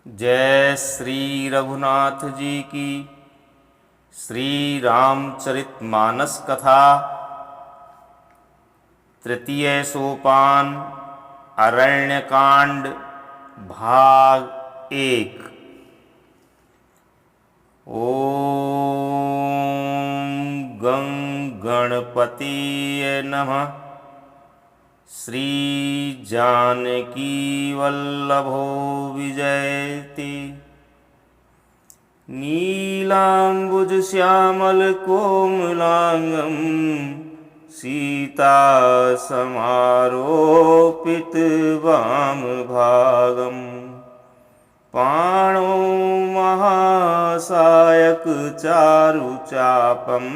जय श्री रघुनाथ जी की। श्री रामचरितमानस कथा तृतीय सोपान अरण्यकांड भाग 1। ओम गं गणपतिये नमः। श्री जानकी वल्लभो विजयति। नीलाम्बुज श्यामल कोमलांगं सीता समारोपित वाम भागं पाणौ महासायक चारुचापं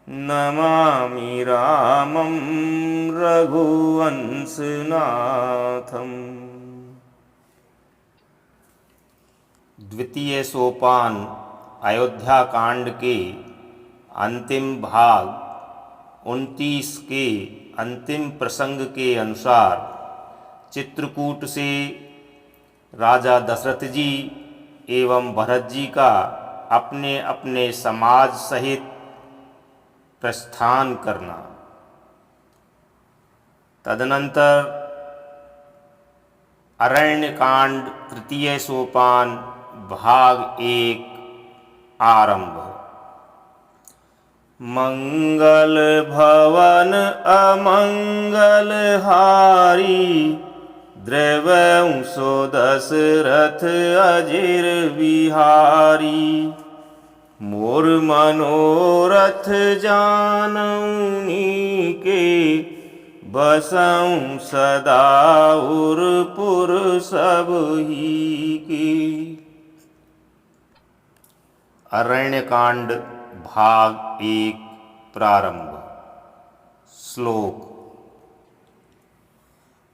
नमामि रामं रघुवंशनाथम्। द्वितीय सोपान अयोध्या कांड के अंतिम भाग 29 के अंतिम प्रसंग के अनुसार चित्रकूट से राजा दशरथ जी एवं भरत जी का अपने अपने समाज सहित प्रस्थान करना। तदनंतर अरण्यकांड तृतीय सोपान भाग 1 आरंभ। मंगल भवन अमंगल हारी द्रवंशो दशरथ अजिर बिहारी। मोर मनोरथ जानौनी के बसऊं सदा उरपुर सब ही की। अरण्यकांड भाग 1 प्रारंभ। श्लोक।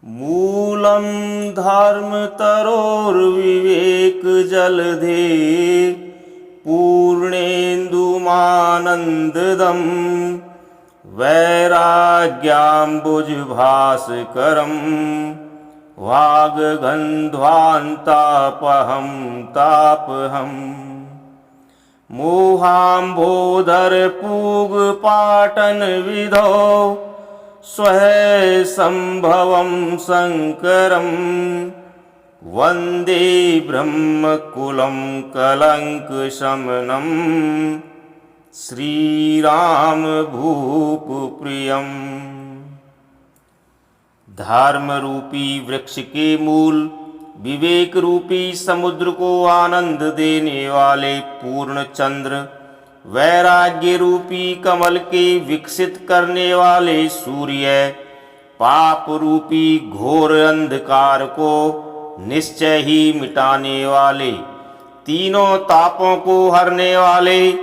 मूलम धर्म तरोर्विवेक जलधे पूर्णेन्दुमानन्ददं वैराग्याम्बुजभास्करं वाग्गन्ध्वान्तापहं तापहम्। मोहाम्बोधरपूगपाटनविधौ स्वसम्भवं शङ्करं वन्दे ब्रह्मकुलं कलङ्कशमनं श्रीरामभूपप्रियम्। धर्म रूपी वृक्ष के मूल विवेक रूपी समुद्र को आनंद देने वाले पूर्ण चंद्र, वैराग्य रूपी कमल के विकसित करने वाले सूर्य, पाप रूपी घोर अंधकार को निश्चय ही मिटाने वाले, तीनों तापों को हरने वाले,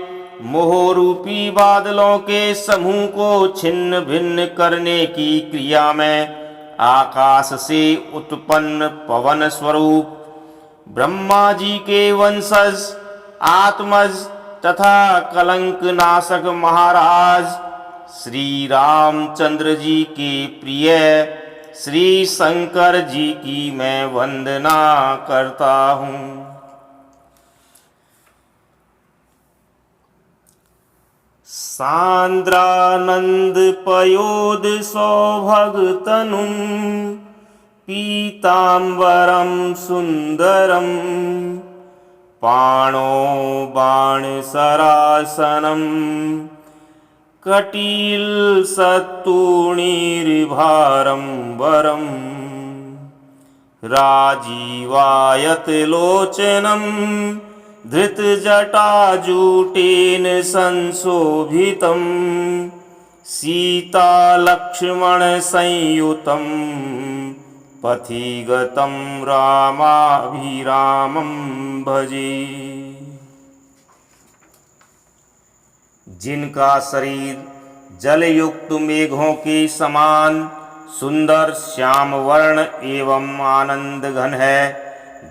मोह रूपी बादलों के समूह को छिन्न भिन्न करने की क्रिया में आकाश से उत्पन्न पवन स्वरूप ब्रह्मा जी के वंशज आत्मज तथा कलंक नाशक महाराज श्री रामचंद्र जी के प्रिय श्री शंकर जी की मैं वंदना करता हूँ। सांद्रानंद पयोद सौभगतनुं पीतांबरं सुंदरं पाणो बाणसरासनं कटिलसत्तूणीर्भारं वरं राजीवायतलोचनं धृतजटाजूटेन संशोभितं सीतालक्ष्मणसंयुतं पथिगतं रामाभिरामं भजे। जिनका शरीर जलयुक्त मेघों के समान सुंदर श्याम वर्ण एवं आनंद घन है,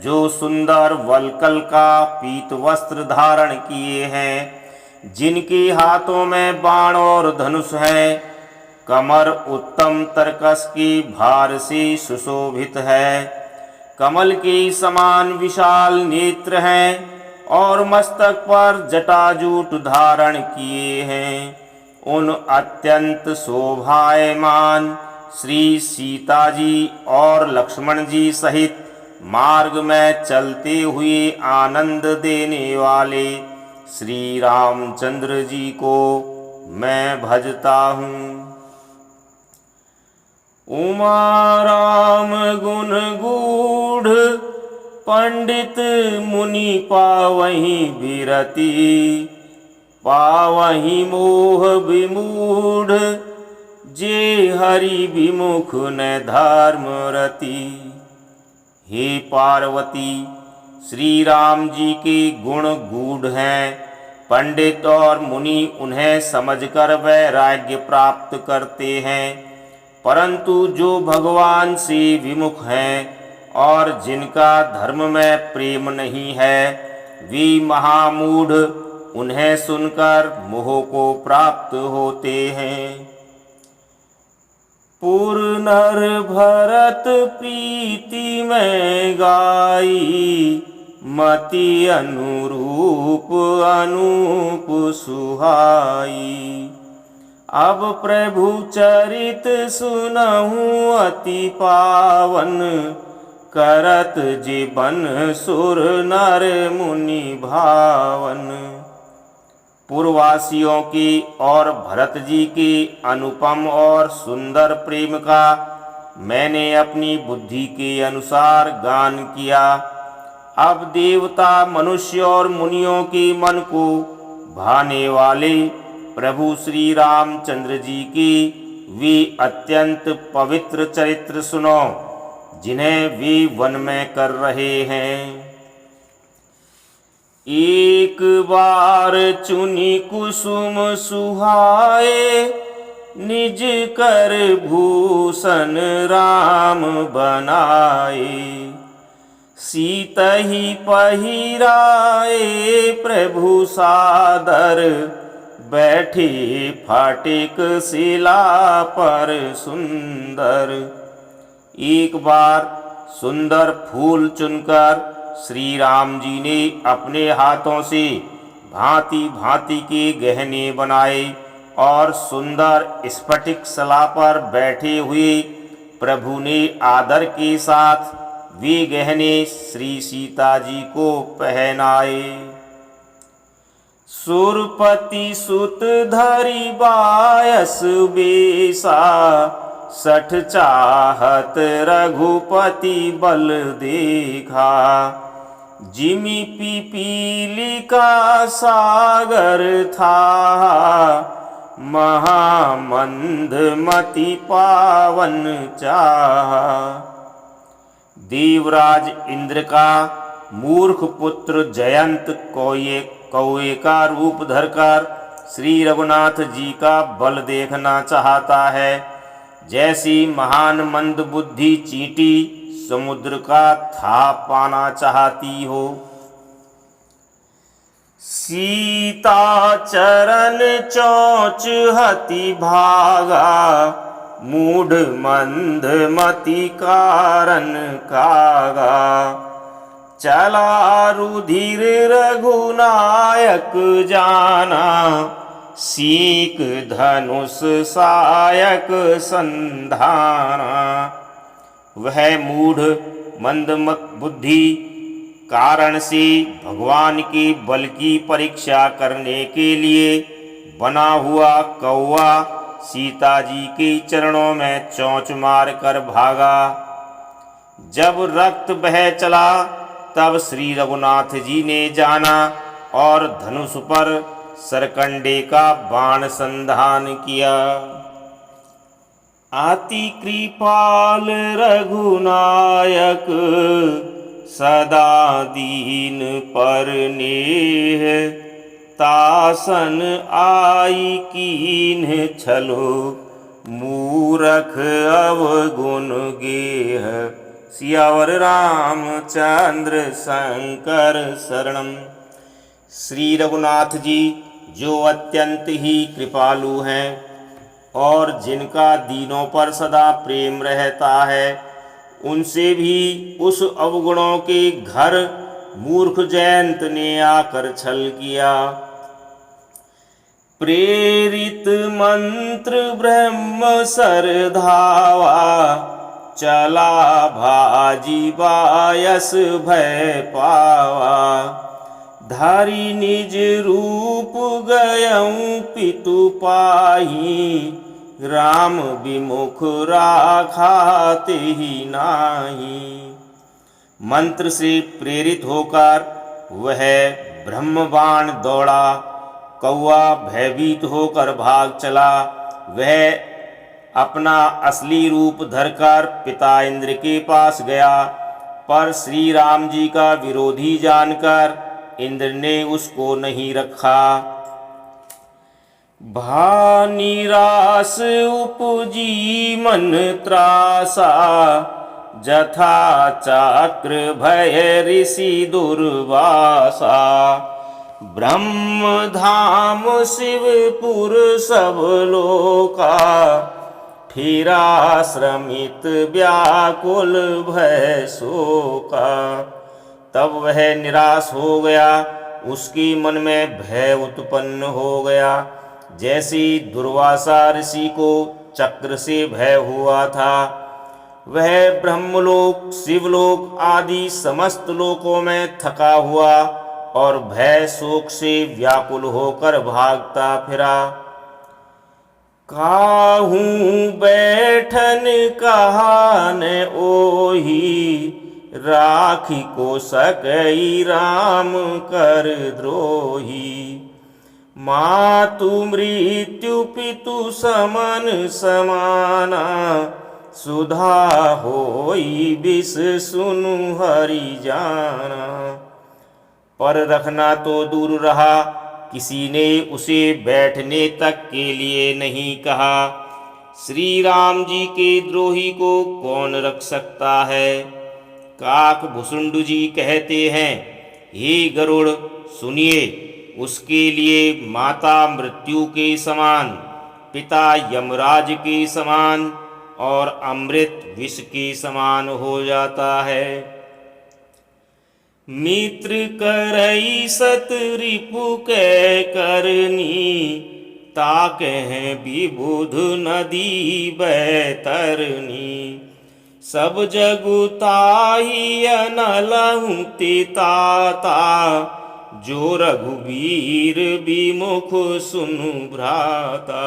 जो सुंदर वल्कल का पीत वस्त्र धारण किए हैं, जिनके हाथों में बाण और धनुष है, कमर उत्तम तरकस की भार से सुशोभित है, कमल के समान विशाल नेत्र हैं और मस्तक पर जटाजूट धारण किए हैं। उन अत्यंत शोभायमान श्री सीता जी और लक्ष्मण जी सहित मार्ग में चलते हुए आनंद देने वाले श्री रामचंद्र जी को मैं भजता हूँ। उमा राम गुण गूढ़ पंडित मुनि पावहीं बिरति, पावहीं मोह विमूढ़ जे हरि विमुख न धर्म रति। हे पार्वती, श्री राम जी के गुण गूढ़ हैं। पंडित और मुनि उन्हें समझकर वैराग्य प्राप्त करते हैं, परंतु जो भगवान से विमुख हैं और जिनका धर्म में प्रेम नहीं है, वे महामूढ़ उन्हें सुनकर मोह को प्राप्त होते हैं। पुर नर भरत प्रीति में गाई, मति अनुरूप अनूप सुहाई। अब प्रभु चरित सुनहु अति पावन, करत जीवन सुर नर मुनि भावन। पूर्ववासियों की और भरत जी के अनुपम और सुंदर प्रेम का मैंने अपनी बुद्धि के अनुसार गान किया। अब देवता, मनुष्य और मुनियों के मन को भाने वाले प्रभु श्री रामचंद्र जी की वे अत्यंत पवित्र चरित्र सुनो, जिन्हें वे वन में कर रहे हैं। एक बार चुनी कुसुम सुहाए, निज कर भूषण राम बनाए। सीतहि पहिराए प्रभु सादर, बैठे फाटिक शिला पर सुंदर। एक बार सुंदर फूल चुनकर श्री राम जी ने अपने हाथों से भांति भांति के गहने बनाए और सुंदर स्फटिक शिला पर बैठे हुए प्रभु ने आदर के साथ वे गहने श्री सीता जी को पहनाए। सुरपति सुत धरि बायस बेसा, सठ चाहत रघुपति बल देखा। जिमि पिपीलिका सागर था, महामंद मति पावन चाहा। देवराज इंद्र का मूर्ख पुत्र जयंत कौए का रूप धरकर श्री रघुनाथ जी का बल देखना चाहता है, जैसी महान मंद बुद्धि चींटी समुद्र का था पाना चाहती हो। सीता चरण चोच हति भागा, मूढ़ मंद मति कारण कागा। चला रुधिर रघुनायक जाना, सीक धनुष सायक संधाना। वह मूढ़ मंद बुद्धि कारण से भगवान के बल की परीक्षा करने के लिए बना हुआ कौआ सीता जी के चरणों में चोंच मार कर भागा। जब रक्त बह चला तब श्री रघुनाथ जी ने जाना और धनुष पर सरकंडे का बाण संधान किया। अति कृपाल रघुनायक, सदा दीन पर नेह। तासन आई कीन्ह छलो, मूरख अवगुण गेह। सियावर रामचंद्र शंकर शरणम। श्री रघुनाथ जी जो अत्यंत ही कृपालु हैं और जिनका दीनों पर सदा प्रेम रहता है, उनसे भी उस अवगुणों के घर मूर्ख जयंत ने आकर छल किया। प्रेरित मंत्र ब्रह्म सर धावा, चला भाजी बायस भय पावा। धारी निज रूप गयऊं पितु पाही, राम विमुख राखा तेहि नाही। मंत्र से प्रेरित होकर वह ब्रह्मबाण दौड़ा। कौआ भयभीत होकर भाग चला। वह अपना असली रूप धरकर पिता इंद्र के पास गया, पर श्री राम जी का विरोधी जानकर इंद्र ने उसको नहीं रखा। भा निराश उपजी मन त्रासा, जथा चक्र भय ऋषि दुर्वासा। ब्रह्म धाम शिवपुर सब लोका, फिरा श्रमित व्याकुल भय शोका। तब वह निराश हो गया, उसके मन में भय उत्पन्न हो गया, जैसे दुर्वासा ऋषि को चक्र से भय हुआ था। वह ब्रह्मलोक, शिवलोक आदि समस्त लोकों में थका हुआ और भय शोक से व्याकुल होकर भागता फिरा। काहूँ बैठन कहा न ओही, राखी को सकई राम कर द्रोही। मातु मृत्यु पितु समन समाना, सुधा होई विष सुनु हरि जाना। पर रखना तो दूर रहा, किसी ने उसे बैठने तक के लिए नहीं कहा। श्री राम जी के द्रोही को कौन रख सकता है। काक भुसुंड जी कहते हैं, हे गरुड़ सुनिए, उसके लिए माता मृत्यु के समान, पिता यमराज के समान और अमृत विष के समान हो जाता है। मित्र करई सत रिपु कै करनी, ताकह विबुध नदी बैतरनी। सब जगु ताहि अनलहु तिताता, जो रघुवीर विमुख सुनु भ्राता।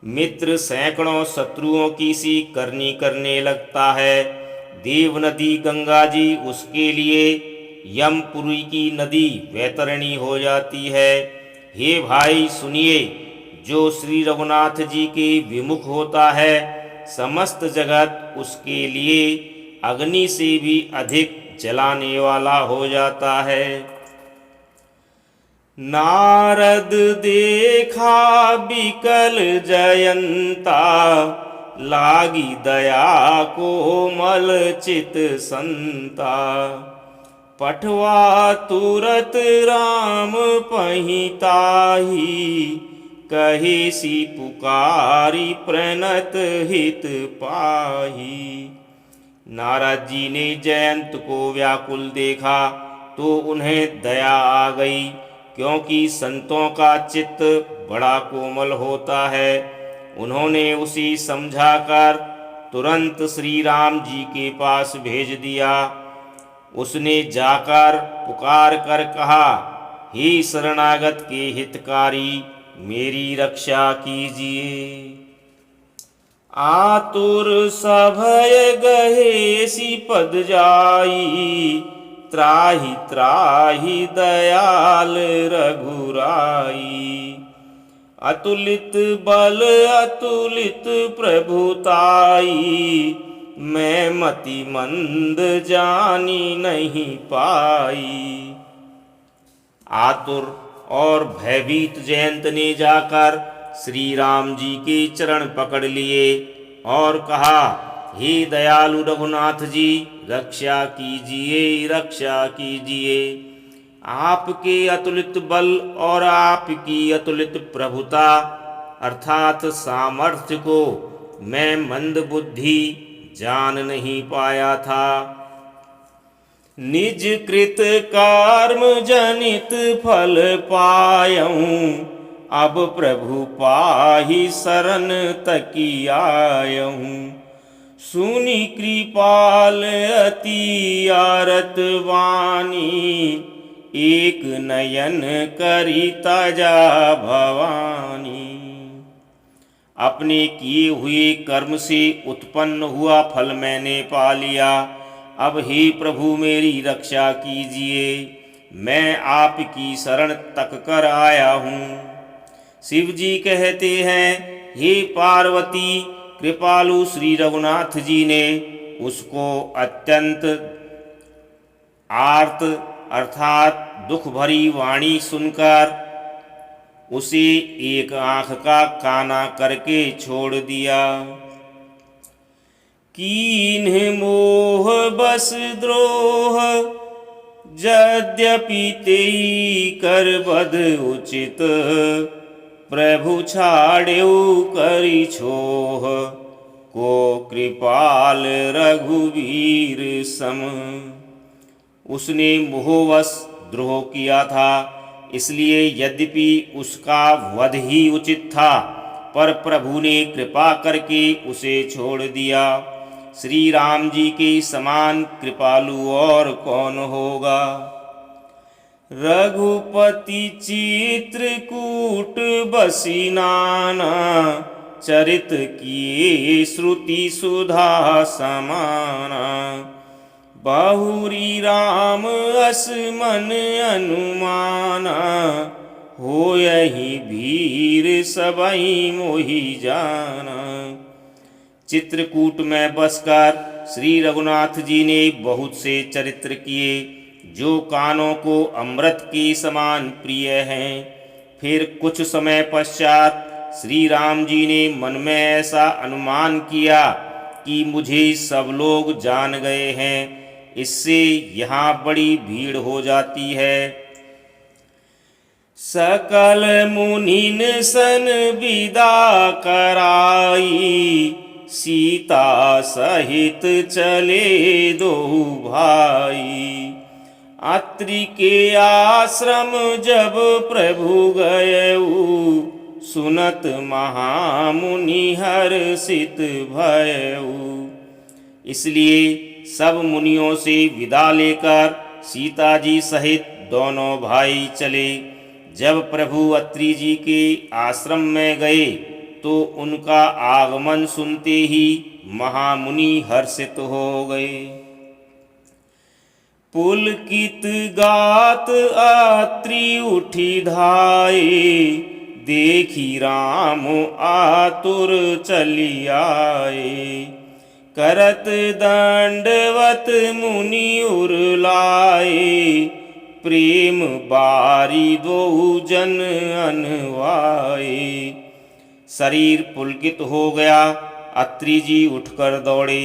मित्र सैकड़ों शत्रुओं की सी करनी करने लगता है। देव नदी गंगा जी उसके लिए यमपुरी की नदी वैतरणी हो जाती है। हे भाई सुनिए, जो श्री रघुनाथ जी के विमुख होता है, समस्त जगत उसके लिए अग्नि से भी अधिक जलाने वाला हो जाता है। नारद देखा बिकल जयंता, लागी दया को मल चित संता। पठवा तुरत राम पहिताही, कही सी पुकारी प्रणत हित पाही। नारद जी ने जयंत को व्याकुल देखा तो उन्हें दया आ गई, क्योंकि संतों का चित्त बड़ा कोमल होता है। उन्होंने उसे समझाकर तुरंत श्री राम जी के पास भेज दिया। उसने जाकर पुकार कर कहा, हे शरणागत के हितकारी, मेरी रक्षा कीजिए। आतुर सभय गहे सी पद जाई, त्राहि त्राहि दयाल रघुराई। अतुलित बल अतुलित प्रभुताई, मैं मति मंद जानी नहीं पाई। आतुर और भयभीत जयंत ने जाकर श्री राम जी के चरण पकड़ लिए और कहा, हे दयालु रघुनाथ जी, रक्षा कीजिए, रक्षा कीजिए। आपके अतुलित बल और आपकी अतुलित प्रभुता अर्थात सामर्थ्य को मैं मंद बुद्धि जान नहीं पाया था। निज कृत कर्म जनित फल पायऊं, अब प्रभु पाहि शरण तकी आयऊं। सुनि कृपाल अति आरत वाणी, एक नयन करी तजा भवानी। अपने किए हुए कर्म से उत्पन्न हुआ फल मैंने पा लिया। अब हे प्रभु मेरी रक्षा कीजिए, मैं आपकी शरण तक कर आया हूँ। शिव जी कहते हैं, हे पार्वती, कृपालु श्री रघुनाथ जी ने उसको अत्यंत आर्त अर्थात दुख भरी वाणी सुनकर उसे एक आंख का काना करके छोड़ दिया। कीन्ह मोह बस द्रोह, यद्यपि तेई कर बद उचित, प्रभु छाड़ेऊ करी छोह, को कृपाल रघुवीर सम। उसने मोहवश द्रोह किया था, इसलिए यद्यपि उसका वध ही उचित था, पर प्रभु ने कृपा करके उसे छोड़ दिया। श्री राम जी के समान कृपालु और कौन होगा। रघुपति चित्रकूट बसी नाना, चरित किए श्रुति सुधा समाना। बहुरी राम अस मन अनुमाना, होयहि भीर सबई मोहि जाना। चित्रकूट में बसकर श्री रघुनाथ जी ने बहुत से चरित्र किए, जो कानों को अमृत के समान प्रिय हैं। फिर कुछ समय पश्चात श्री राम जी ने मन में ऐसा अनुमान किया कि मुझे सब लोग जान गए हैं, इससे यहाँ बड़ी भीड़ हो जाती है। सकल मुनिन सन विदा कराई, सीता सहित चले दो भाई। अत्रि के आश्रम जब प्रभु गयऊ, सुनत महामुनि हर्षित भयऊ। इसलिए सब मुनियों से विदा लेकर सीता जी सहित दोनों भाई चले। जब प्रभु अत्रि जी के आश्रम में गए तो उनका आगमन सुनते ही महामुनि हर्षित हो गए। पुलकित गात अत्रि उठी धाये, देखी राम आतुर चली आए। करत दंडवत मुनि उरलाए, प्रेम बारी दो जन अनवाए। शरीर पुलकित हो गया। अत्रि जी उठकर दौड़े।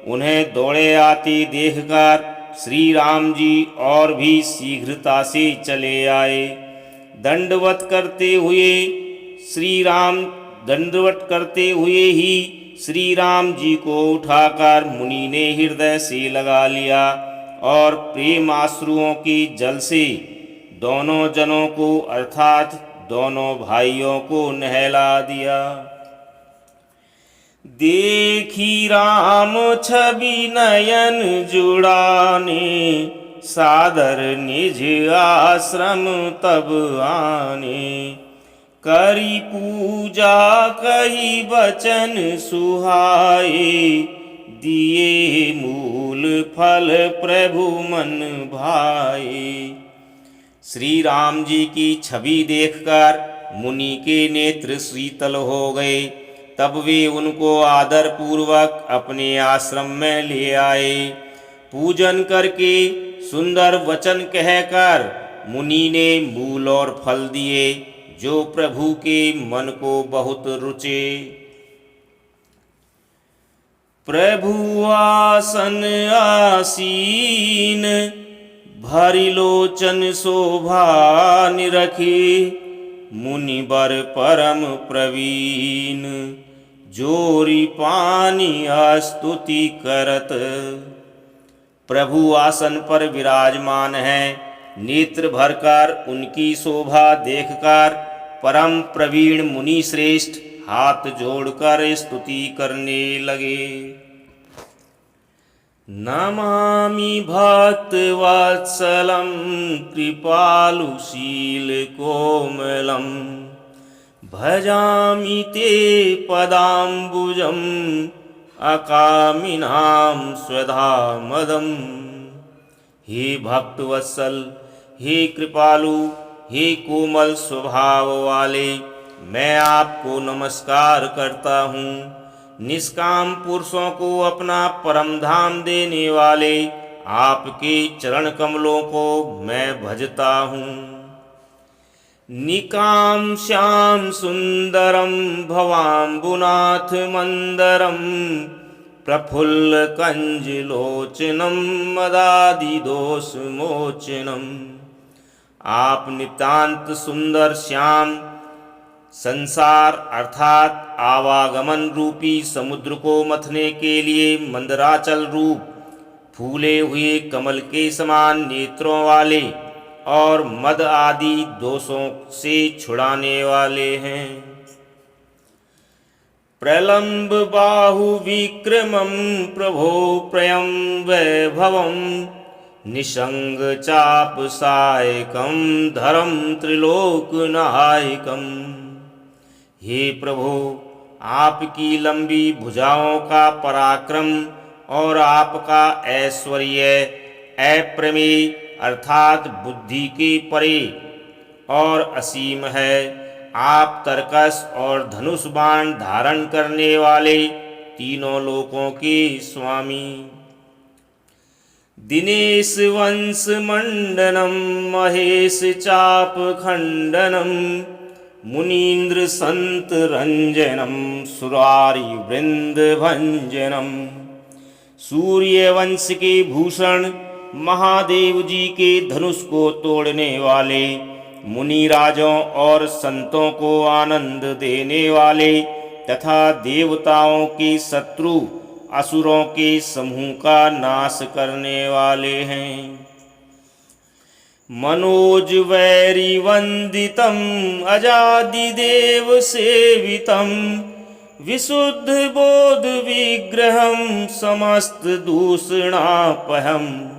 उन्हें दौड़े आते देखकर श्री राम जी और भी शीघ्रता से चले आए। दंडवत करते हुए ही श्री राम जी को उठाकर मुनि ने हृदय से लगा लिया और प्रेम आश्रुओं के जल से दोनों जनों को अर्थात दोनों भाइयों को नहला दिया। देखी राम छवि नयन जुड़ाने, सादर निज आश्रम तब आने। करी पूजा कही वचन सुहाए, दिए मूल फल प्रभु मन भाए। श्री राम जी की छवि देखकर मुनि के नेत्र शीतल हो गए। तब वे उनको आदर पूर्वक अपने आश्रम में ले आए। पूजन करके सुंदर वचन कहकर मुनि ने मूल और फल दिए, जो प्रभु के मन को बहुत रुचे। प्रभु आसन आसीन, भरी लोचन शोभा निरखी। मुनि बर परम प्रवीण, जोरी पानी स्तुति करत। प्रभु आसन पर विराजमान हैं। नेत्र भरकर उनकी शोभा देखकर परम प्रवीण मुनि श्रेष्ठ हाथ जोड़कर स्तुति करने लगे। नमामि भक्तवत्सलं कृपालुशील कोमलं, भजामि ते पदाम्बुजम् अकामिनां स्वधामदम्। हे भक्तवत्सल, हे कृपालु, हे कोमल स्वभाव वाले, मैं आपको नमस्कार करता हूँ। निष्काम पुरुषों को अपना परम धाम देने वाले आपके चरण कमलों को मैं भजता हूँ। निकाम श्याम सुंदरम भवाम्बुनाथ मंदरम, प्रफुल्ल कंजलोचनम मदादि दोष मोचनम। आप नितांत सुंदर श्याम संसार अर्थात आवागमन रूपी समुद्र को मथने के लिए मंदराचल रूप फूले हुए कमल के समान नेत्रों वाले और मद आदि दोषों से छुड़ाने वाले हैं। प्रलंब बाहु विक्रमं प्रभो प्रयं वैभवं, निषंग चाप सायकं धरम त्रिलोकनायकम्। हे प्रभु, आपकी लंबी भुजाओं का पराक्रम और आपका ऐश्वर्य अप्रमेय अर्थात बुद्धि के परे और असीम है। आप तरकस और धनुष बाण धारण करने वाले तीनों लोकों के स्वामी। दिनेश वंश मंडनम महेश चाप खंडनम, मुनीन्द्र संत रंजनम सुरारी वृंद भंजनम। सूर्य वंश के भूषण महादेव जी के धनुष को तोड़ने वाले, मुनि राजों और संतों को आनंद देने वाले तथा देवताओं के शत्रु असुरों के समूह का नाश करने वाले हैं। मनोज वैरी वंदितम अजादिदेव सेवितम, विशुद्ध बोध विग्रहम समस्त दूषणापहम।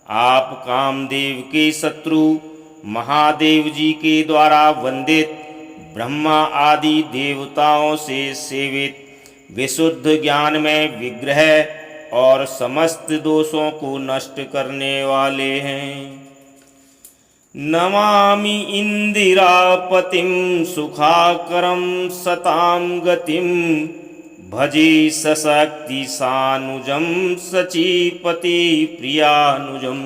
आप कामदेव के शत्रु महादेव जी के द्वारा वंदित ब्रह्मा आदि देवताओं से सेवित विशुद्ध ज्ञान में विग्रह और समस्त दोषों को नष्ट करने वाले हैं। नमामि इंदिरापतिं सुखाकरं सतां गतिं, भजे सशक्ति सानुजं सचीपति प्रियानुजं।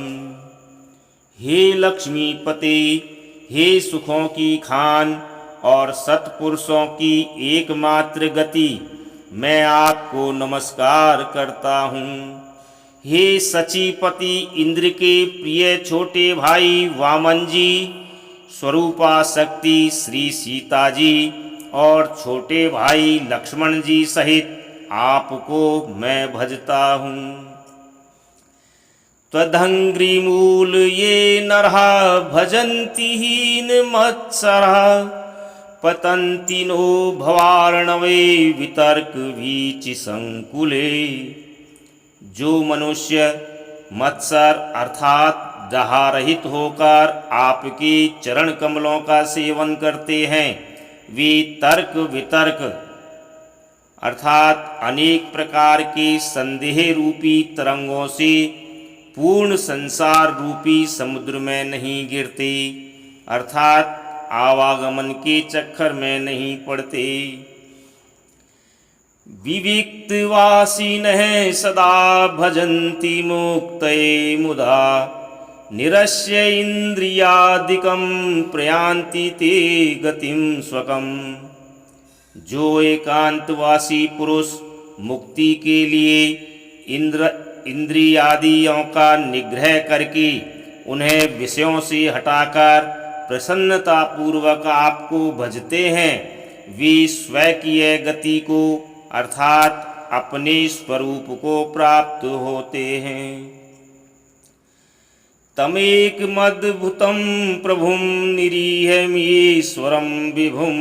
हे लक्ष्मीपति, हे सुखों की खान और सत्पुरुषों की एकमात्र गति, मैं आपको नमस्कार करता हूँ। हे सचीपति, इंद्र के प्रिय छोटे भाई वामन जी, स्वरूपा शक्ति श्री सीता जी और छोटे भाई लक्ष्मण जी सहित आपको मैं भजता हूँ। त्वदंघ्रिमूल ये नरहा भजन्ति हीन मत्सरः, पतन्ति नो भवार्णवे वितर्क वीचि संकुले। जो मनुष्य मत्सर अर्थात दहा रहित होकर आपके चरण कमलों का सेवन करते हैं, वे तर्क वितर्क अर्थात अनेक प्रकार के संदेह रूपी तरंगों से पूर्ण संसार रूपी समुद्र में नहीं गिरते अर्थात आवागमन के चक्कर में नहीं पड़ते। विविक्तवासिनः सदा भजन्ति मुक्तये मुदा, निरस्य इंद्रियादिकं प्रयान्ति ते गतिं स्वकम्। जो एकांतवासी पुरुष मुक्ति के लिए इंद्रियादियों का निग्रह करके उन्हें विषयों से हटाकर प्रसन्नतापूर्वक आपको भजते हैं, वे स्वकीय गति को अर्थात अपने स्वरूप को प्राप्त होते हैं। तमेकमद्भुतं प्रभुं निरीहमीश्वरं विभुं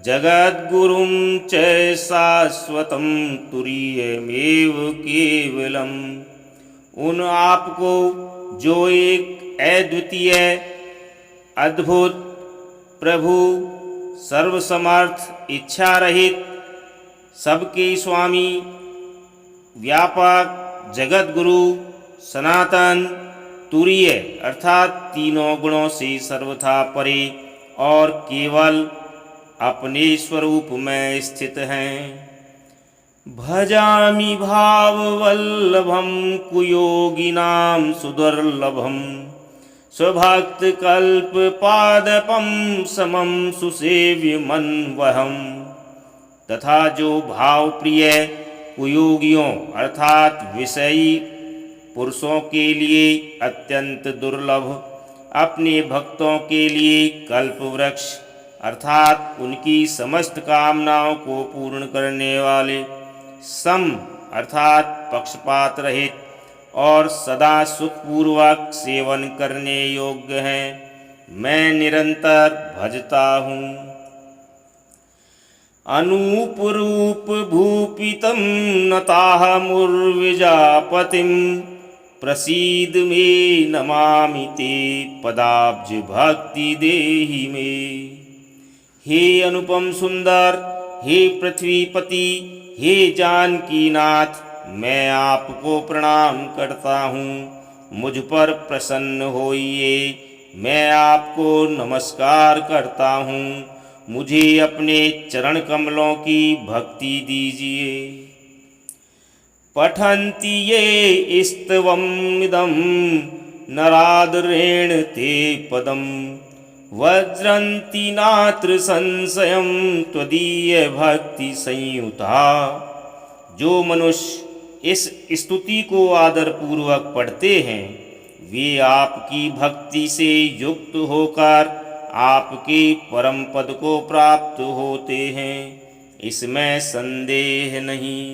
जगद्गुरुं च शाश्वतं तुरीयमेव केवलम्। उन आपको जो एक अद्वितीय अद्भुत प्रभु, सर्वसमर्थ, इच्छा रहित, सबके स्वामी, व्यापक, जगत गुरु, सनातन, तुरीय अर्थात तीनों गुणों से सर्वथा परे और केवल अपने स्वरूप में स्थित हैं। भजामि भाववल्लभं कुयोगिनां सुदुर्लभं स्वभक्तकल्पपादपं समं सुसेव्यमन्वहम्। तथा जो भाव प्रिय कुयोगियों अर्थात विषयी पुरुषों के लिए अत्यंत दुर्लभ, अपने भक्तों के लिए कल्प वृक्ष अर्थात उनकी समस्त कामनाओं को पूर्ण करने वाले, सम अर्थात पक्षपात रहित और सदा सुखपूर्वक सेवन करने योग्य हैं, मैं निरंतर भजता हूँ। अनूप रूप भूपितं नताः मुर्विजापतिं प्रसीद मे नमामि ते पदाब्ज भक्ति देहि मे। हे अनुपम सुंदर, हे पृथ्वीपति, हे जानकीनाथ, मैं आपको प्रणाम करता हूँ। मुझ पर प्रसन्न होइए, मैं आपको नमस्कार करता हूँ। मुझे अपने चरण कमलों की भक्ति दीजिए। पठन्ति ये स्तवमिदं नरादरेण ते पदं वज्रन्ति नात्र संशयं त्वदीय भक्ति संयुता। जो मनुष्य इस स्तुति को आदर पूर्वक पढ़ते हैं, वे आपकी भक्ति से युक्त होकर आपके परम पद को प्राप्त होते हैं, इसमें संदेह नहीं।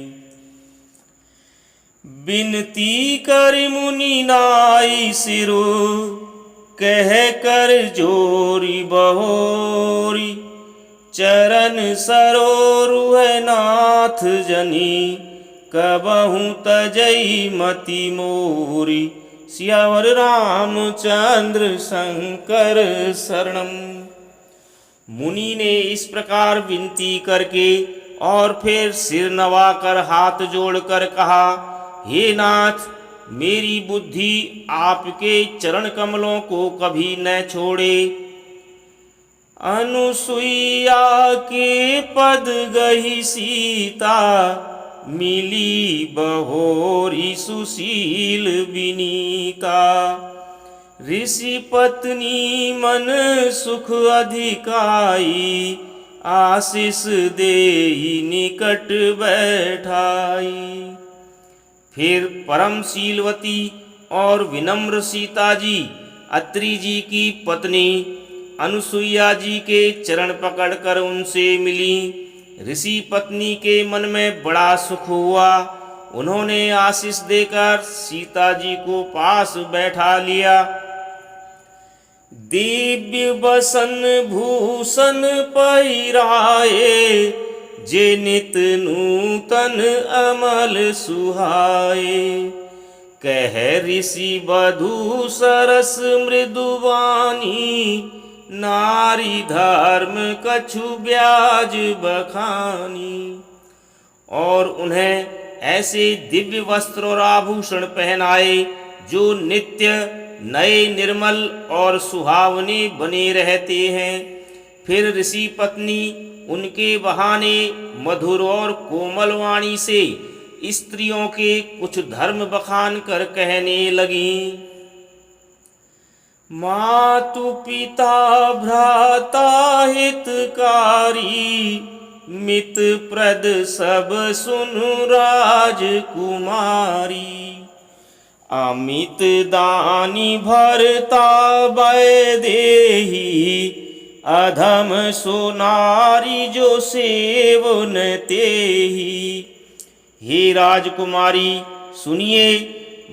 बिनती कर मुनि नाई सिरु कह कर जोरी बहोरी चरण सरोरुह नाथ जनी कबहु तजई मति मोरी। सियावर रामचंद्र शंकर शरणम। मुनि ने इस प्रकार विनती करके और फिर सिर नवाकर हाथ जोड़कर कहा, हे नाथ, मेरी बुद्धि आपके चरण कमलों को कभी न छोड़े। अनुसुईया के पद गही सीता मिली बहोरी सुशील विनीता। ऋषि पत्नी मन सुख अधिकाई आशीष देहि निकट बैठाई। फिर परम शीलवती और विनम्र सीता जी अत्रि जी की पत्नी अनुसुईया जी के चरण पकड़कर उनसे मिली। ऋषि पत्नी के मन में बड़ा सुख हुआ। उन्होंने आशीष देकर सीता जी को पास बैठा लिया। दिव्य बसन भूषण पहिराए जे नित नूतन अमल सुहाए। कह ऋषि वधू सरस मृदुवानी नारी धर्म कछु ब्याज बखानी। और उन्हें ऐसे दिव्य वस्त्र और आभूषण पहनाए जो नित्य नए निर्मल और सुहावने बने रहते हैं। फिर ऋषि पत्नी उनके बहाने मधुर और कोमल वाणी से स्त्रियों के कुछ धर्म बखान कर कहने लगी। मातु पिता भ्राता हितकारी मित प्रद सब सुनु राजकुमारी। अमित दानी भरता वैदेही अधम सो नारी जो सेवन तेहि। हे राजकुमारी सुनिए,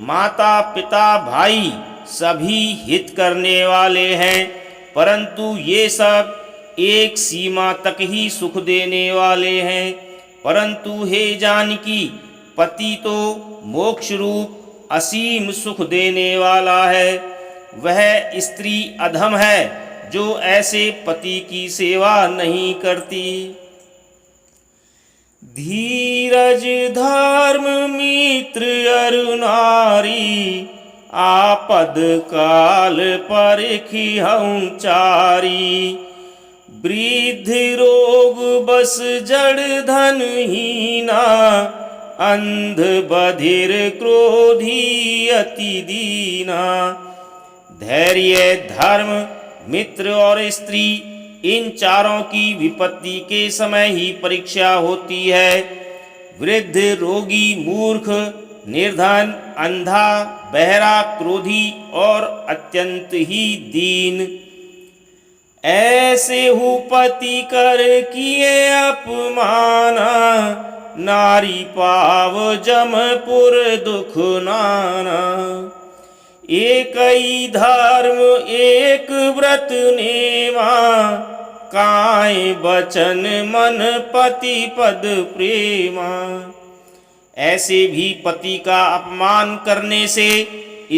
माता पिता भाई सभी हित करने वाले हैं, परंतु ये सब एक सीमा तक ही सुख देने वाले हैं। परंतु हे जानकी, पति तो मोक्ष रूप असीम सुख देने वाला है। वह स्त्री अधम है जो ऐसे पति की सेवा नहीं करती। धीरज धर्म मित्र अरु नारी, आपद काल परखिहउँ चारी। वृद्ध रोग बस जड़ धन हीना, अंध बधिर क्रोधी अति दीना। धैर्य धर्म मित्र और स्त्री, इन चारों की विपत्ति के समय ही परीक्षा होती है। वृद्ध रोगी मूर्ख निर्धन अंधा बहरा क्रोधी और अत्यंत ही दीन, ऐसे हु पति कर किए अपमाना। नारी पाव जमपुर दुख नाना। एक ही धर्म एक व्रत नेवा, काए बचन मन पति पद प्रेमा। ऐसे भी पति का अपमान करने से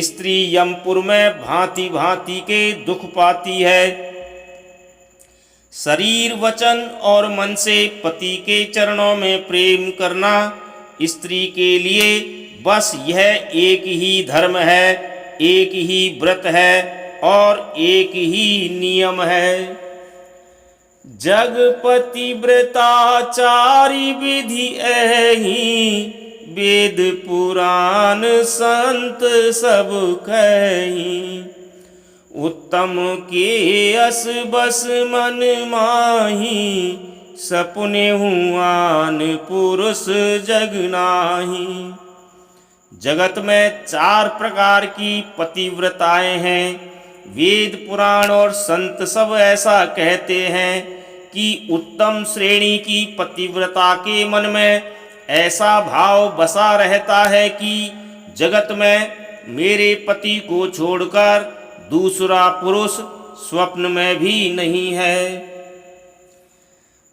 स्त्री यमपुर में भांति भांति के दुख पाती है। शरीर वचन और मन से पति के चरणों में प्रेम करना स्त्री के लिए बस यह एक ही धर्म है, एक ही व्रत है और एक ही नियम है। जगपति व्रताचारी विधि एहि, वेद पुराण संत सब कही। उत्तम के अस बस मन माही, सपने हुआन पुरुष जग नाही। जगत में 4 प्रकार की पतिव्रताएं हैं। वेद पुराण और संत सब ऐसा कहते हैं कि उत्तम श्रेणी की पतिव्रता के मन में ऐसा भाव बसा रहता है कि जगत में मेरे पति को छोड़कर दूसरा पुरुष स्वप्न में भी नहीं है।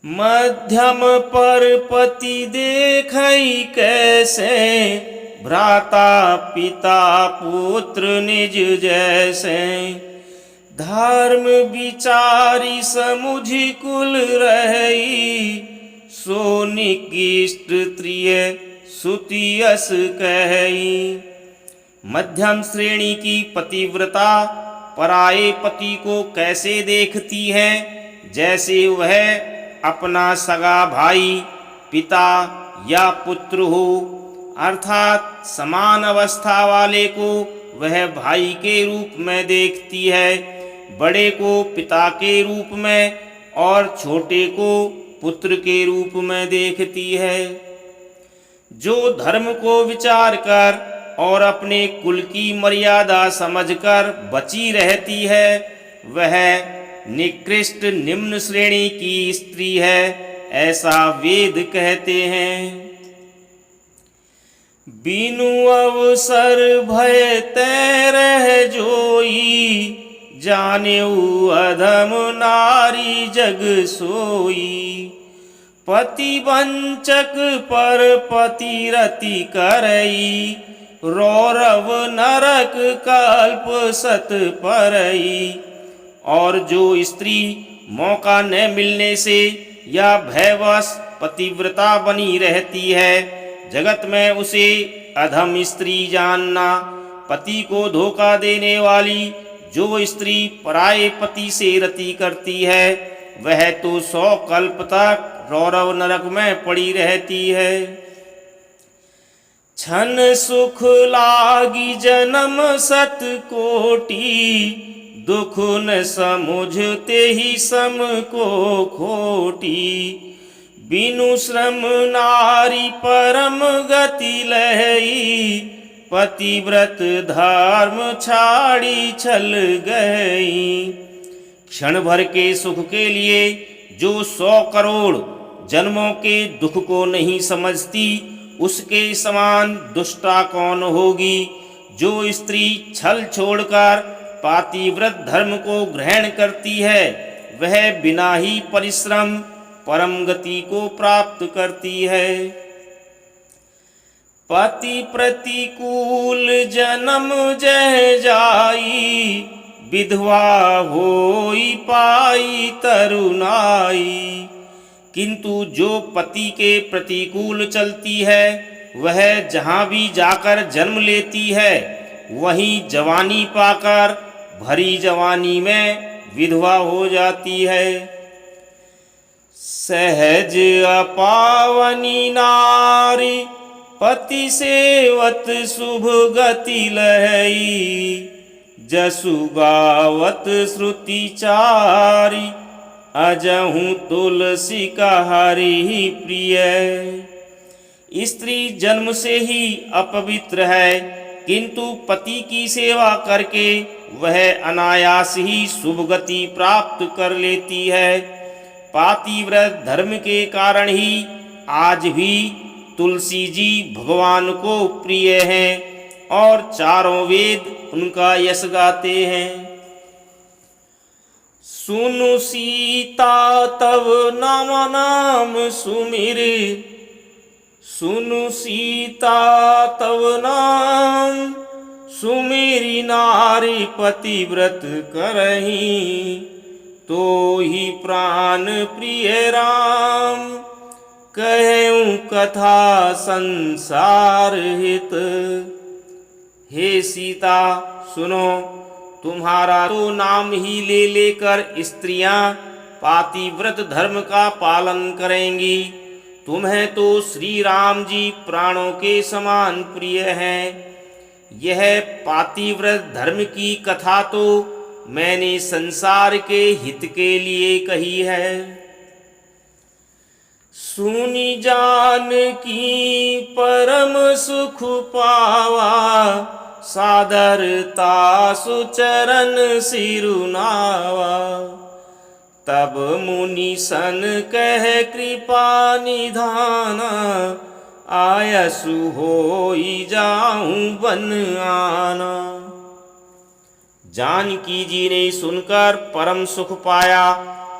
मध्यम पर पति देखई कैसे, भ्राता पिता पुत्र निज जैसे। धर्म विचारी समुझि कुल रही, सो निकृष्ट त्रिय सुतियस कही। मध्यम श्रेणी की पतिव्रता पराये पति को कैसे देखती है, जैसे वह अपना सगा भाई पिता या पुत्र हो, अर्थात समान अवस्था वाले को वह भाई के रूप में देखती है, बड़े को पिता के रूप में और छोटे को पुत्र के रूप में देखती है। जो धर्म को विचार कर और अपने कुल की मर्यादा समझकर बची रहती है, वह निकृष्ट निम्न श्रेणी की स्त्री है, ऐसा वेद कहते हैं। बिनु अवसर भय तैरह जोई, जानेऊ अधम नारी जग सोई। पति वंचक पर पति रति करई, रौरव नरक कल्प सत परई। और जो स्त्री मौका न मिलने से या भयवश पतिव्रता बनी रहती है, जगत में उसे अधम स्त्री जानना। पति को धोखा देने वाली जो स्त्री पराये पति से रति करती है, वह तो 100 कल्प तक रौरव नरक में पड़ी रहती है। छन सुख लागी जन्म सत कोटि, दुख न समुझते ही सम को खोटी। बिनु श्रम नारी परम गति लहई, पतिव्रत धर्म छाड़ी छल गई। क्षण भर के सुख के लिए जो 100 करोड़ जन्मों के दुख को नहीं समझती, उसके समान दुष्टा कौन होगी। जो स्त्री छल छोड़कर पातिव्रत धर्म को ग्रहण करती है, वह बिना ही परिश्रम परम गति को प्राप्त करती है। पति प्रतिकूल जन्म जह जाई, विधवा होई पाई तरुणाई। किंतु जो पति के प्रतिकूल चलती है, वह जहाँ भी जाकर जन्म लेती है, वहीं जवानी पाकर भरी जवानी में विधवा हो जाती है। सहज अपावनी नारी, पति सेवत शुभ गति लहई। जसु गावत श्रुति चारी, अजहूँ तुलसी का हरि प्रिय। स्त्री जन्म से ही अपवित्र है, किंतु पति की सेवा करके वह अनायास ही शुभ गति प्राप्त कर लेती है। पातिव्रत धर्म के कारण ही आज भी तुलसी जी भगवान को प्रिय हैं और चारों वेद उनका यश गाते हैं। सुनु सीता तव नाम नाम सुमिर, सुनु सीता तव नाम सुमिरी नारी पतिव्रत करही। तो ही प्राण प्रिय राम, कहूँ कथा संसार हित। हे सीता सुनो, तुम्हारा तो नाम ही ले लेकर स्त्रियां पातिव्रत धर्म का पालन करेंगी। तुम्हें तो श्री राम जी प्राणों के समान प्रिय हैं। यह पातिव्रत धर्म की कथा तो मैंने संसार के हित के लिए कही है। सुनी जान की परम सुख पावा, सादरता सुचरण सिरुनावा। तब मुनि सन कह कृपा निधाना, आयसु होई जाऊं बन आना। जानकी जी ने सुनकर परम सुख पाया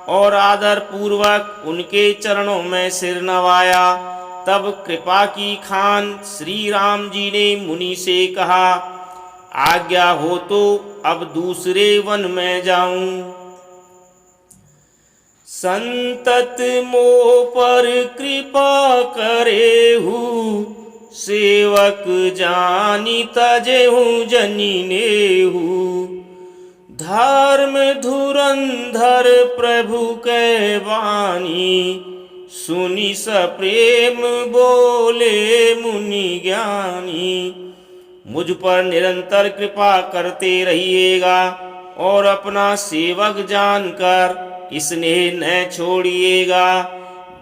और आदर पूर्वक उनके चरणों में सिर नवाया। तब कृपा की खान श्री राम जी ने मुनि से कहा, आज्ञा हो तो अब दूसरे वन में जाऊं। संतत मोह पर कृपा करेहु, सेवक जानी तजेहु जनी नेहु। धर्म धुरंधर प्रभु के वाणी, सुनि सप्रेम बोले मुनि ज्ञानी। मुझ पर निरंतर कृपा करते रहिएगा और अपना सेवक जानकर स्नेह न छोड़िएगा।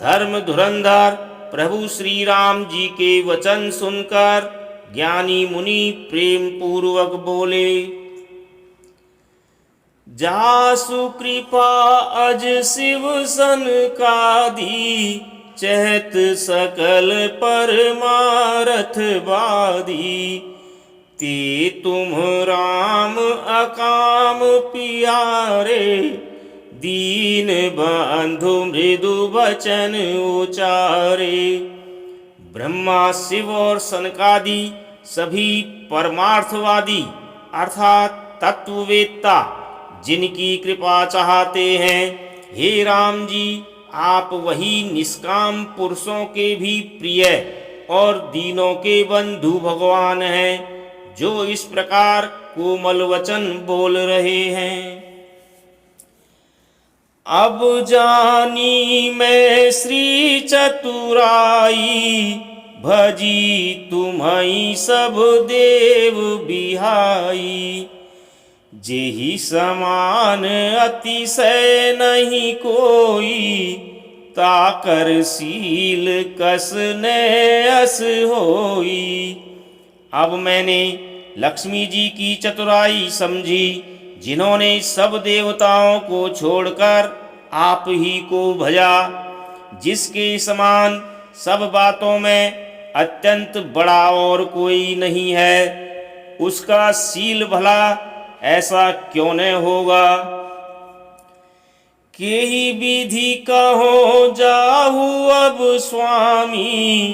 धर्म धुरंधर प्रभु श्री राम जी के वचन सुनकर ज्ञानी मुनि प्रेम पूर्वक बोले, जासु कृपा अज शिव सन का दी। चहत सकल परमारथ बादी। ते तुम राम अकाम पियारे, दीन बंधु मृदु वचन उचारे। ब्रह्मा शिव और सनकादि सभी परमार्थवादी अर्थात तत्ववेत्ता जिनकी कृपा चाहते हैं, हे राम जी आप वही निष्काम पुरुषों के भी प्रिय और दीनों के बंधु भगवान हैं, जो इस प्रकार कोमल वचन बोल रहे हैं। अब जानी मैं श्री चतुराई, भजी तुम्हीं सब देव बिहाई। जेहि समान अतिशय नहीं कोई, ताकर शील कस नयस होई। अब मैंने लक्ष्मी जी की चतुराई समझी, जिन्होंने सब देवताओं को छोड़कर आप ही को भजा, जिसके समान सब बातों में अत्यंत बड़ा और कोई नहीं है, उसका शील भला ऐसा क्यों न होगा। केही विधि कहो जाहु अब स्वामी,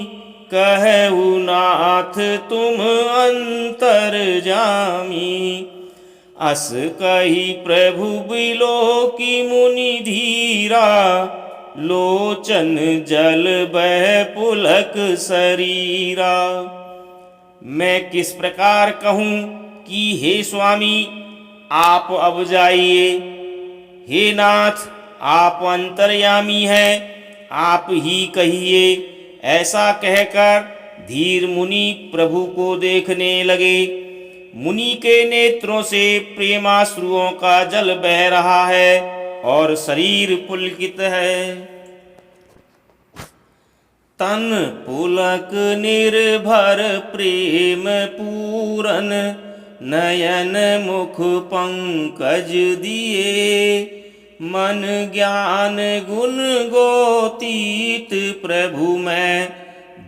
कहु नाथ तुम अंतर जामी। अस कही प्रभु बिलो की मुनि धीरा, लोचन जल बह पुलक शरीरा। मैं किस प्रकार कहूँ कि हे स्वामी आप अब जाइए, हे नाथ आप अंतर्यामी हैं, आप ही कहिए। ऐसा कहकर धीर मुनि प्रभु को देखने लगे। मुनि के नेत्रों से प्रेमाश्रुओं का जल बह रहा है और शरीर पुलकित है। तन पुलक निर्भर प्रेम पूरन, नयन मुख पंकज दिए। मन ज्ञान गुण गोतीत प्रभु में,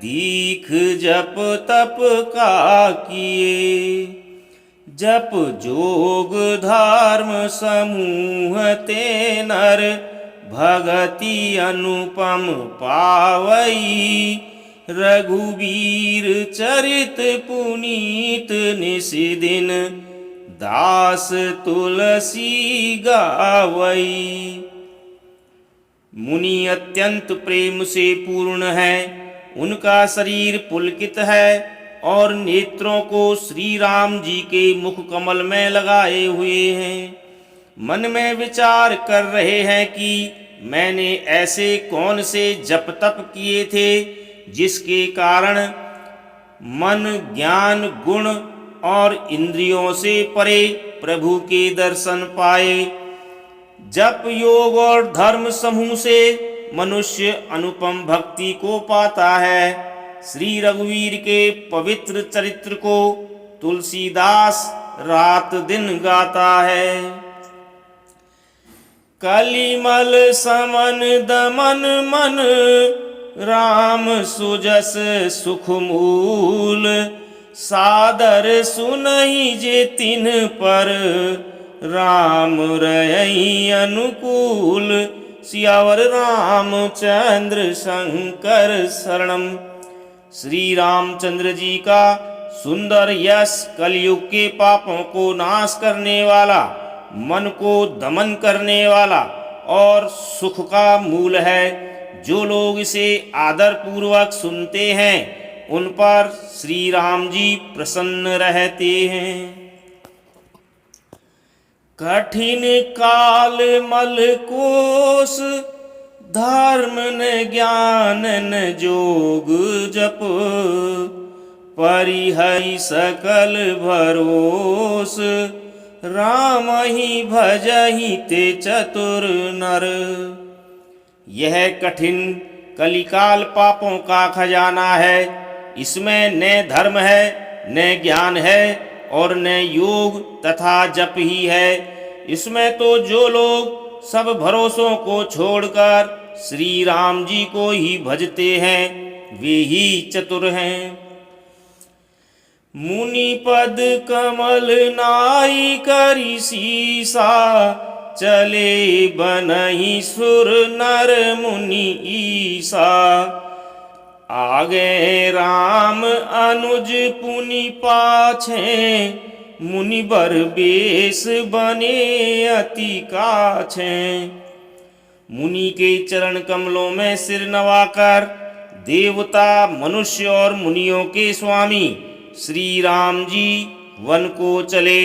दीख जप तप का किए। जप जोग धर्म समूह ते नर, भगति अनुपम पावई। रघुवीर चरित पुनीत निशिदिन, दास तुलसी गावई। मुनि अत्यंत प्रेम से पूर्ण है, उनका शरीर पुलकित है और नेत्रों को श्री राम जी के मुख कमल में लगाए हुए हैं। मन में विचार कर रहे हैं कि मैंने ऐसे कौन से जप तप किए थे जिसके कारण मन ज्ञान गुण और इंद्रियों से परे प्रभु के दर्शन पाए। जप योग और धर्म समूह से मनुष्य अनुपम भक्ति को पाता है। श्री रघुवीर के पवित्र चरित्र को तुलसीदास रात दिन गाता है। कलिमल समन दमन मन, राम सुजस सुख मूल। सादर सुनहि जे तिन पर, राम रही अनुकूल। सियावर रामचंद्र शंकर शरणम। श्री रामचंद्र जी का सुंदर यश कलयुग के पापों को नाश करने वाला, मन को दमन करने वाला और सुख का मूल है। जो लोग इसे आदर पूर्वक सुनते हैं उन पर श्री राम जी प्रसन्न रहते हैं। कठिन काल मल कोस, धर्म न ज्ञान न जोग जप। परिहरि सकल भरोस, राम ही भजहि ते चतुर नर। यह कठिन कलिकाल पापों का खजाना है। इसमें न धर्म है, न ज्ञान है और न योग तथा जप ही है। इसमें तो जो लोग सब भरोसों को छोड़कर श्री राम जी को ही भजते हैं वे ही चतुर हैं। मुनि पद कमल नाई करि सीसा, चले बनहि सुर नर मुनि ईसा। आगे राम अनुज पुनि पाछे, मुनि बर बेस बने अति काछे। मुनि के चरण कमलों में सिर नवाकर देवता मनुष्य और मुनियों के स्वामी श्री राम जी वन को चले।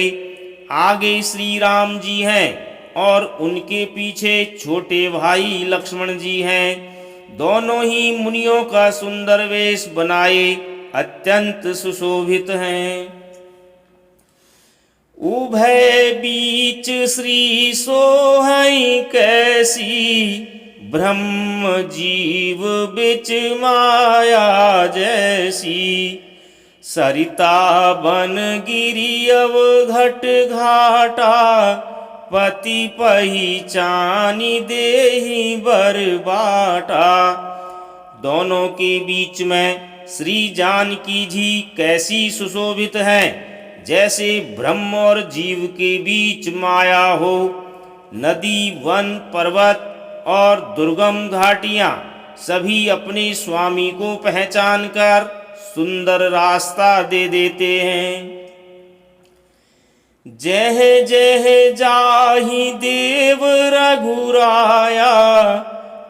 आगे श्री राम जी हैं और उनके पीछे छोटे भाई लक्ष्मण जी हैं। दोनों ही मुनियों का सुंदर वेश बनाए अत्यंत सुशोभित हैं। उभय बीच श्री सोहई कैसी, ब्रह्म जीव बिच माया जैसी। सरिता बन गिरी अवघट घाटा, पति पहिचानी देहि बर बाटा। दोनों के बीच में श्री जानकी जी कैसी सुशोभित है, जैसे ब्रह्म और जीव के बीच माया हो। नदी, वन, पर्वत और दुर्गम घाटियां सभी अपने स्वामी को पहचान कर सुंदर रास्ता दे देते हैं। जह जह जाहि देव रघुराया,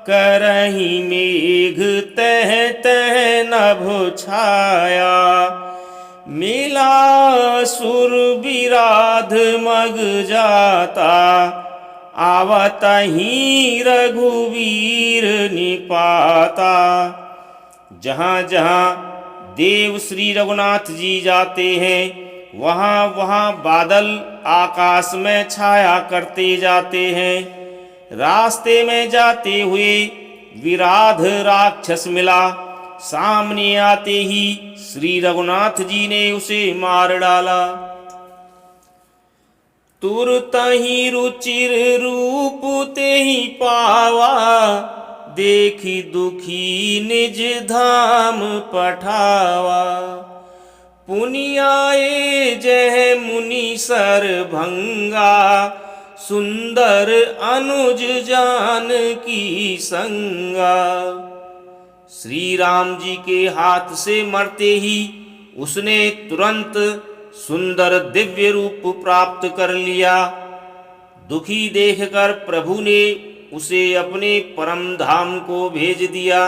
करहि मेघ तह तह नभ छाया। मिला सुर विराध मग जाता, आवत ही रघुवीर निपाता। जहाँ जहाँ देव श्री रघुनाथ जी जाते हैं, वहाँ वहाँ बादल आकाश में छाया करते जाते हैं। रास्ते में जाते हुए विराध राक्षस मिला, सामने आते ही श्री रघुनाथ जी ने उसे मार डाला। तुरत ही रुचिर रूप ते ही पावा, देखी दुखी निज धाम पठावा। पुनियाए जय मुनि सर भंगा, सुंदर अनुज जान की संगा। श्री राम जी के हाथ से मरते ही उसने तुरंत सुंदर दिव्य रूप प्राप्त कर लिया। दुखी देखकर प्रभु ने उसे अपने परम धाम को भेज दिया।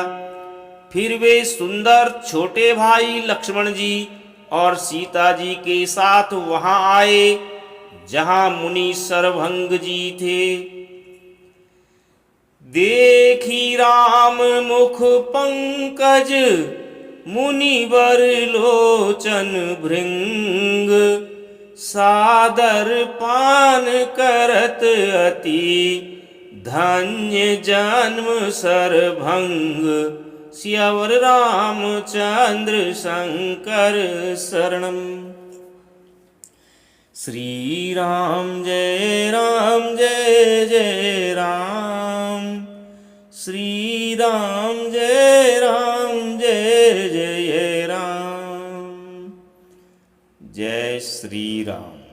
फिर वे सुंदर छोटे भाई लक्ष्मण जी और सीता जी के साथ वहां आए जहां मुनि सरभंग जी थे। देखी राम मुख पंकज, मुनिवर लोचन भृंग। सादर पान करत अति, धन्य जन्म सरभंग। सियावर रामचंद्र शंकर शरणम। श्री राम जय जय राम। श्री राम जय जय राम। जय श्री राम।